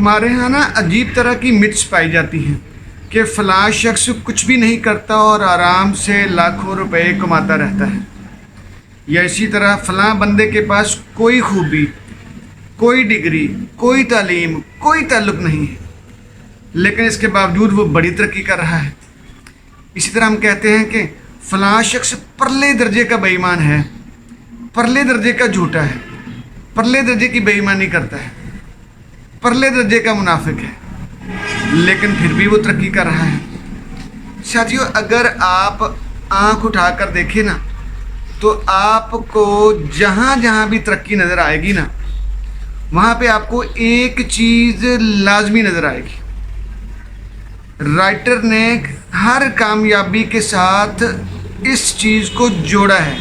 ہمارے ہاں نا عجیب طرح کی مٹس پائی جاتی ہیں کہ فلاں شخص کچھ بھی نہیں کرتا اور آرام سے لاکھوں روپے کماتا رہتا ہے، یا اسی طرح فلاں بندے کے پاس کوئی خوبی، کوئی ڈگری، کوئی تعلیم، کوئی تعلق نہیں ہے، لیکن اس کے باوجود وہ بڑی ترقی کر رہا ہے۔ اسی طرح ہم کہتے ہیں کہ فلاں شخص پرلے درجے کا بے ایمان ہے، پرلے درجے کا جھوٹا ہے، پرلے درجے کی بے ایمانی کرتا ہے، پرلے درجے کا منافق ہے، لیکن پھر بھی وہ ترقی کر رہا ہے۔ ساتھیو، اگر آپ آنکھ اٹھا کر دیکھیں نا تو آپ کو جہاں جہاں بھی ترقی نظر آئے گی نا، وہاں پہ آپ کو ایک چیز لازمی نظر آئے گی۔ رائٹر نے ہر کامیابی کے ساتھ اس چیز کو جوڑا ہے۔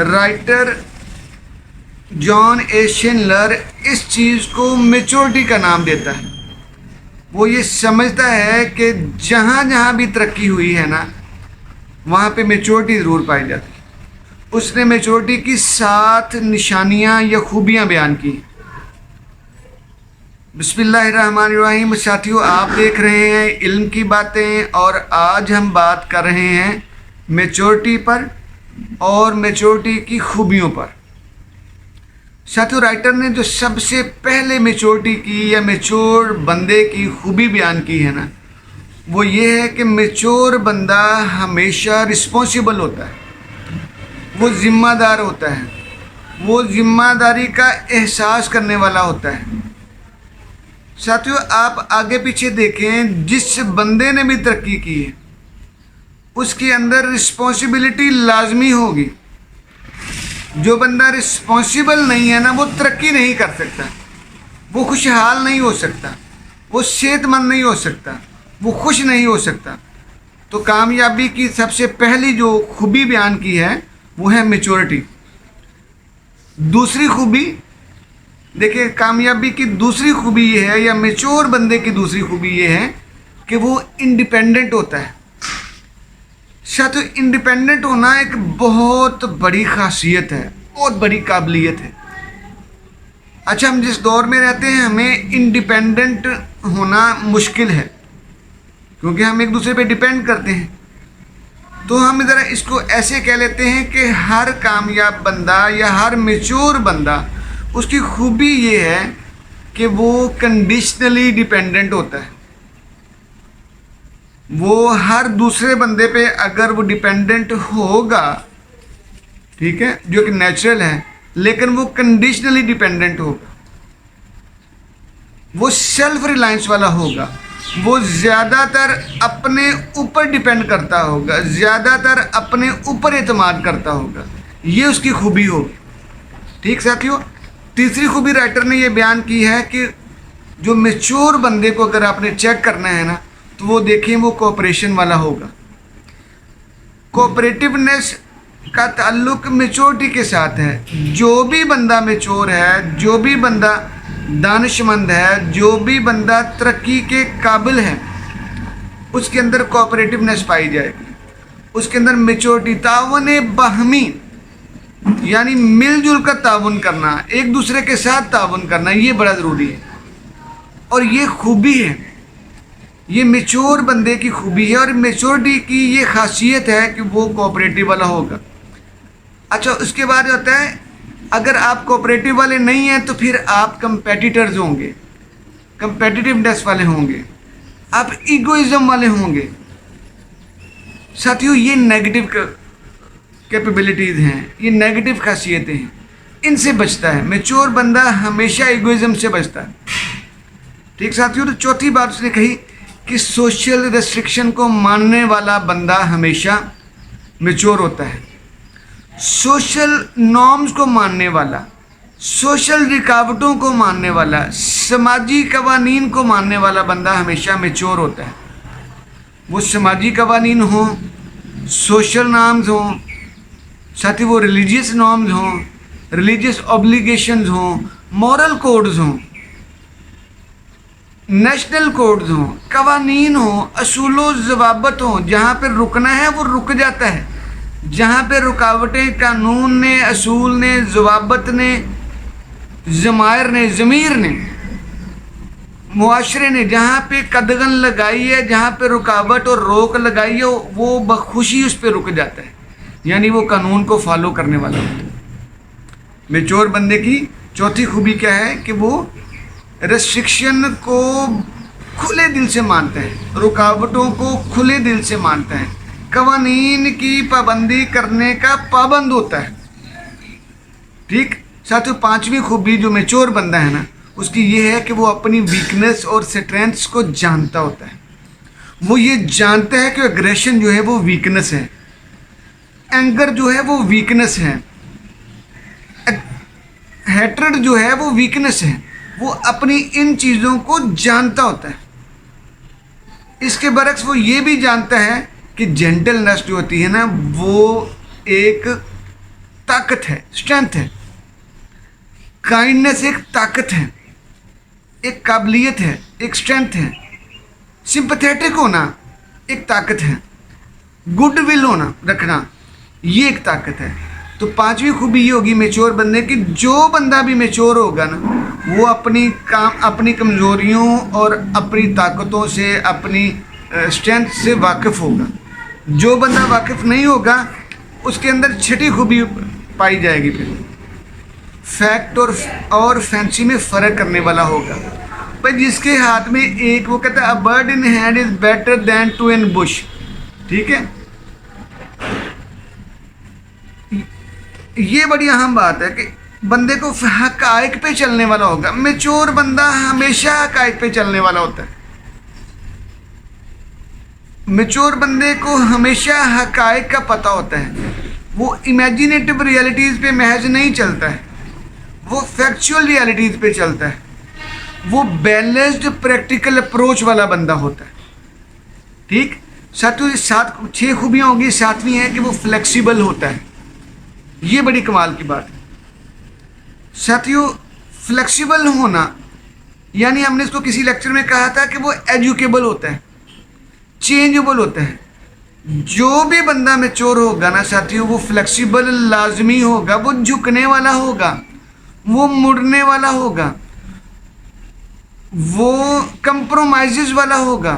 رائٹر جان اے شنلر اس چیز کو میچورٹی کا نام دیتا ہے۔ وہ یہ سمجھتا ہے کہ جہاں جہاں بھی ترقی ہوئی ہے نا، وہاں پہ میچورٹی ضرور پائی جاتی ہے۔ اس نے میچورٹی کی 7 نشانیاں یا خوبیاں بیان کی۔ بسم اللہ الرحمن الرحیم۔ ساتھیو، آپ دیکھ رہے ہیں علم کی باتیں، اور آج ہم بات کر رہے ہیں میچورٹی پر اور میچورٹی کی خوبیوں پر۔ ساتھیو، رائٹر نے جو سب سے پہلے میچورٹی کی یا میچور بندے کی خوبی بیان کی ہے نا، وہ یہ ہے کہ میچور بندہ ہمیشہ رسپانسیبل ہوتا ہے، وہ ذمہ دار ہوتا ہے، وہ ذمہ داری کا احساس کرنے والا ہوتا ہے۔ ساتھیو، آپ آگے پیچھے دیکھیں، جس بندے نے بھی ترقی کی ہے اس کے اندر رسپانسبلٹی لازمی ہوگی۔ جو بندہ رسپانسیبل نہیں ہے نا، وہ ترقی نہیں کر سکتا، وہ خوشحال نہیں ہو سکتا، وہ صحت مند نہیں ہو سکتا، وہ خوش نہیں ہو سکتا۔ تو کامیابی کی سب سے پہلی جو خوبی بیان کی ہے وہ ہے میچورٹی۔ دوسری خوبی دیکھیں، کامیابی کی دوسری خوبی یہ ہے، یا میچور بندے کی دوسری خوبی یہ ہے کہ وہ انڈیپینڈنٹ ہوتا ہے۔ ساتھ انڈیپینڈنٹ ہونا ایک بہت بڑی خاصیت ہے، بہت بڑی قابلیت ہے۔ اچھا، ہم جس دور میں رہتے ہیں ہمیں انڈیپینڈنٹ ہونا مشکل ہے، کیونکہ ہم ایک دوسرے پہ ڈیپینڈ کرتے ہیں۔ تو ہم ذرا اس کو ایسے کہہ لیتے ہیں کہ ہر کامیاب بندہ یا ہر میچور بندہ، اس کی خوبی یہ ہے کہ وہ کنڈیشنلی ڈیپینڈنٹ ہوتا ہے۔ وہ ہر دوسرے بندے پہ اگر وہ ڈیپینڈنٹ ہوگا، ٹھیک ہے، جو کہ نیچرل ہے، لیکن وہ کنڈیشنلی ڈیپینڈنٹ ہوگا، وہ سیلف ریلائنس والا ہوگا، وہ زیادہ تر اپنے اوپر ڈیپینڈ کرتا ہوگا، زیادہ تر اپنے اوپر اعتماد کرتا ہوگا۔ یہ اس کی خوبی ہوگی۔ ٹھیک ساتھیو، تیسری خوبی رائٹر نے یہ بیان کی ہے کہ جو میچور بندے کو اگر آپ نے چیک کرنا ہے نا، تو وہ دیکھیں وہ کوآپریشن والا ہوگا۔ کوآپریٹیونیس کا تعلق میچورٹی کے ساتھ ہے۔ جو بھی بندہ میچور ہے، جو بھی بندہ دانش مند ہے، جو بھی بندہ ترقی کے قابل ہے، اس کے اندر کوآپریٹیونیس پائی جائے گی، اس کے اندر میچورٹی، تعاون باہمی، یعنی مل جل کر تعاون کرنا، ایک دوسرے کے ساتھ تعاون کرنا، یہ بڑا ضروری ہے، اور یہ خوبی ہے، یہ میچور بندے کی خوبی ہے، اور میچورٹی کی یہ خاصیت ہے کہ وہ کوآپریٹیو والا ہوگا۔ اچھا، اس کے بعد ہوتا ہے اگر آپ کوآپریٹیو والے نہیں ہیں تو پھر آپ کمپیٹیٹرز ہوں گے، کمپیٹیٹیونیس والے ہوں گے، آپ ایگوئزم والے ہوں گے۔ ساتھیو، یہ نیگیٹو کیپیبلٹیز ہیں، یہ نیگیٹو خاصیتیں ہیں، ان سے بچتا ہے میچور بندہ، ہمیشہ ایگوئزم سے بچتا ہے۔ ٹھیک ساتھیو، تو چوتھی بات اس نے کہی کہ سوشل ریسٹرکشن کو ماننے والا بندہ ہمیشہ میچور ہوتا ہے۔ سوشل نارمز کو ماننے والا، سوشل رکاوٹوں کو ماننے والا، سماجی قوانین کو ماننے والا بندہ ہمیشہ میچور ہوتا ہے۔ وہ سماجی قوانین ہوں، سوشل نارمز ہوں، ساتھ ہی وہ ریلیجیس نارمز ہوں، ریلیجیس اوبلیگیشنز ہوں، مورل کوڈز ہوں، نیشنل کوڈز ہوں، قوانین ہوں، اصول و ضوابط ہوں۔ جہاں پہ رکنا ہے وہ رک جاتا ہے، جہاں پہ رکاوٹیں قانون نے، اصول نے، ضوابط نے، ضمائر نے، ضمیر نے معاشرے نے جہاں پہ قدغن لگائی ہے، جہاں پہ رکاوٹ اور روک لگائی ہے، وہ بخوشی اس پہ رک جاتا ہے، یعنی وہ قانون کو فالو کرنے والا ہوتا ہے۔ میچور بندے کی چوتھی خوبی کیا ہے کہ وہ ریسٹرکشن کو کھلے دل سے مانتا ہے، رکاوٹوں کو کھلے دل سے مانتا ہے، قوانین کی پابندی کرنے کا پابند ہوتا ہے۔ ٹھیک ساتھیو، پانچویں خوبی جو میچور بندہ ہے نا، اس کی یہ ہے کہ وہ اپنی ویکنس اور سٹرینتھس کو جانتا ہوتا ہے۔ وہ یہ جانتا ہے کہ اگریشن جو ہے وہ ویکنس ہے، اینگر جو ہے وہ ویکنس ہے، ہیٹرڈ جو ہے وہ ویکنس ہے۔ وہ اپنی ان چیزوں کو جانتا ہوتا ہے۔ اس کے برعکس وہ یہ بھی جانتا ہے کہ جینٹلنس جو ہوتی ہے نا، وہ ایک طاقت ہے، اسٹرینتھ ہے۔ کائنڈنس ایک طاقت ہے، ایک قابلیت ہے، ایک اسٹرینتھ ہے۔ سمپتھیٹک ہونا ایک طاقت ہے، گڈ ول ہونا رکھنا یہ ایک طاقت ہے۔ تو پانچویں خوبی یہ ہوگی میچور بندے کی، جو بندہ بھی میچور ہوگا نا، وہ اپنی کمزوریوں اور اپنی طاقتوں سے، اپنی اسٹرینتھ سے واقف ہوگا۔ جو بندہ واقف نہیں ہوگا اس کے اندر چھٹی خوبی پائی جائے گی، پھر فیکٹ اور فینسی میں فرق کرنے والا ہوگا۔ بھائی جس کے ہاتھ میں ایک، وہ کہتا ہے a bird in hand is better than two in bush, ٹھیک ہے۔ یہ بڑی اہم بات ہے کہ بندے کو حقائق پہ چلنے والا ہوگا۔ میچور بندہ ہمیشہ حقائق پہ چلنے والا ہوتا ہے۔ میچور بندے کو ہمیشہ حقائق کا پتہ ہوتا ہے۔ وہ امیجینیٹو ریالٹیز پہ محض نہیں چلتا ہے، وہ فیکچول ریالٹیز پہ چلتا ہے۔ وہ بیلنسڈ پریکٹیکل اپروچ والا بندہ ہوتا ہے، ٹھیک۔ ساتھیوں، 6 خوبیاں ہوں گی۔ ساتویں ہے کہ وہ فلیکسیبل ہوتا ہے۔ یہ بڑی کمال کی بات ہے ساتھیوں، فلیکسیبل ہونا، یعنی ہم نے اس کو کسی لیکچر میں کہا تھا کہ وہ ایجوکیبل ہوتا ہے، چینجبل ہوتا ہے۔ جو بھی بندہ میچور ہوگا نا ساتھیوں، وہ فلیکسیبل لازمی ہوگا، وہ جھکنے والا ہوگا، وہ مڑنے والا ہوگا، وہ کمپرومائزز والا ہوگا۔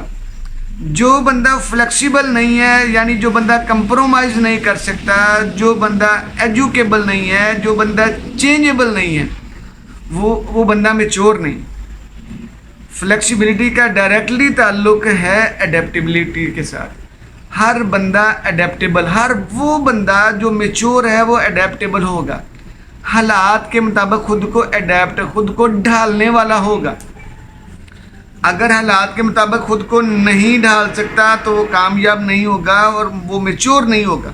جو بندہ فلیکسیبل نہیں ہے، یعنی جو بندہ کمپرومائز نہیں کر سکتا، جو بندہ ایجوکیبل نہیں ہے، جو بندہ چینجبل نہیں ہے، وہ بندہ میچور نہیں۔ فلیکسیبلٹی کا ڈائریکٹلی تعلق ہے ایڈیپٹیبلٹی کے ساتھ۔ ہر بندہ ایڈیپٹیبل، ہر وہ بندہ جو میچور ہے وہ ایڈیپٹیبل ہوگا، حالات کے مطابق خود کو ڈھالنے والا ہوگا۔ اگر حالات کے مطابق خود کو نہیں ڈھال سکتا تو وہ کامیاب نہیں ہوگا اور وہ میچور نہیں ہوگا۔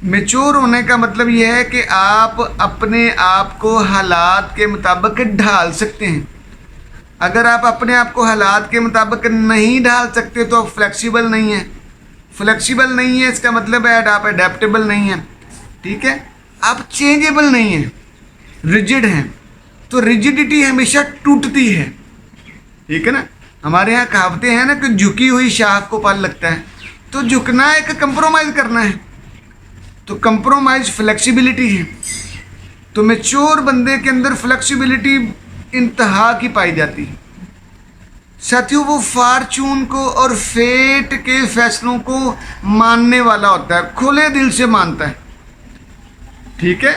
میچور ہونے کا مطلب یہ ہے کہ آپ اپنے آپ کو حالات کے مطابق ڈھال سکتے ہیں۔ اگر آپ اپنے آپ کو حالات کے مطابق نہیں ڈھال سکتے تو آپ فلیکسیبل نہیں ہیں۔ فلیکسیبل نہیں ہے اس کا مطلب ہے آپ ایڈیپٹیبل نہیں ہیں، ٹھیک ہے۔ آپ چینجبل نہیں ہیں، ریجڈ ہیں۔ تو ریجڈیٹی ہمیشہ ٹوٹتی ہے، ٹھیک ہے نا۔ ہمارے یہاں کہاوتیں ہیں نا کہ جھکی ہوئی شاخ کو پھل لگتا ہے، تو جھکنا ہے کہ کمپرومائز کرنا ہے، تو کمپرومائز فلیکسیبلٹی ہے۔ تو میچور بندے کے اندر فلیکسیبلٹی انتہا کی پائی جاتی ہے ساتھیوں۔ وہ فارچون کو اور فیٹ کے فیصلوں کو ماننے والا ہوتا ہے، کھلے دل سے مانتا ہے، ٹھیک ہے۔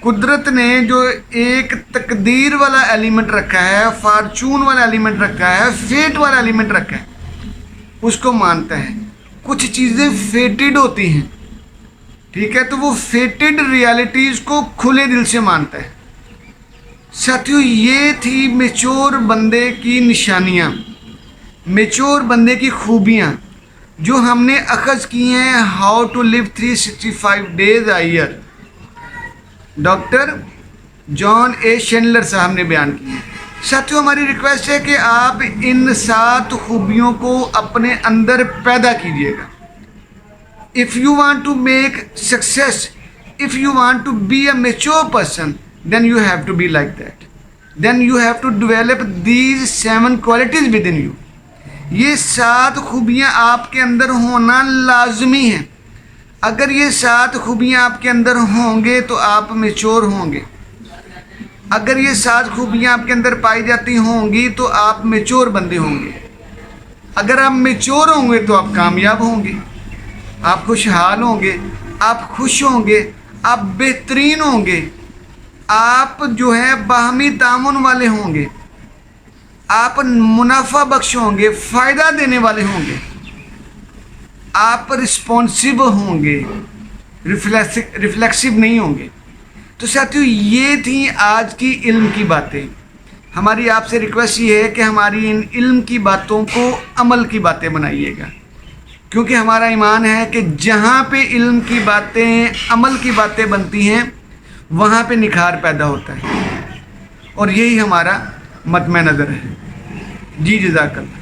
قدرت نے جو ایک تقدیر والا ایلیمنٹ رکھا ہے، فارچون والا ایلیمنٹ رکھا ہے، فیٹ والا ایلیمنٹ رکھا ہے، اس کو مانتا ہے۔ کچھ چیزیں فیٹڈ ہوتی ہیں، ٹھیک ہے، تو وہ فیٹڈ ریالٹیز کو کھلے دل سے مانتا ہے ساتھیوں۔ یہ تھی میچور بندے کی نشانیاں، میچور بندے کی خوبیاں جو ہم نے اخذ کی ہیں how to live 365 days a year، doctor John A Schindler صاحب نے بیان کی ہے۔ ساتھیوں، ہماری ریکویسٹ ہے کہ آپ ان 7 خوبیوں کو اپنے اندر پیدا کیجیے گا۔ If you want to make success, if you want to be a mature person, then you have to be like that. Then you have to develop these 7 qualities within you. یہ 7 خوبیاں آپ کے اندر ہونا لازمی ہیں۔ اگر یہ 7 خوبیاں آپ کے اندر ہوں گے تو آپ میچور ہوں گے۔ اگر یہ 7 خوبیاں آپ کے اندر پائی جاتی ہوں گی تو آپ میچور بندے ہوں گے. اگر آپ میچور ہوں گے تو آپ کامیاب ہوں گے، آپ خوشحال ہوں گے، آپ خوش ہوں گے، آپ بہترین ہوں گے، آپ جو ہے باہمی تعاون والے ہوں گے، آپ منافع بخش ہوں گے، فائدہ دینے والے ہوں گے، آپ رسپانسیبل ہوں گے، ریفلیکسو نہیں ہوں گے. تو ساتھیو یہ تھیں آج کی علم کی باتیں. ہماری آپ سے ریکویسٹ یہ ہے کہ ہماری ان علم کی باتوں کو عمل کی باتیں بنائیے گا، کیونکہ ہمارا ایمان ہے کہ جہاں پہ علم کی باتیں، عمل کی باتیں بنتی ہیں وہاں پہ نکھار پیدا ہوتا ہے، اور یہی ہمارا مطمع نظر ہے. جی جزاک اللہ.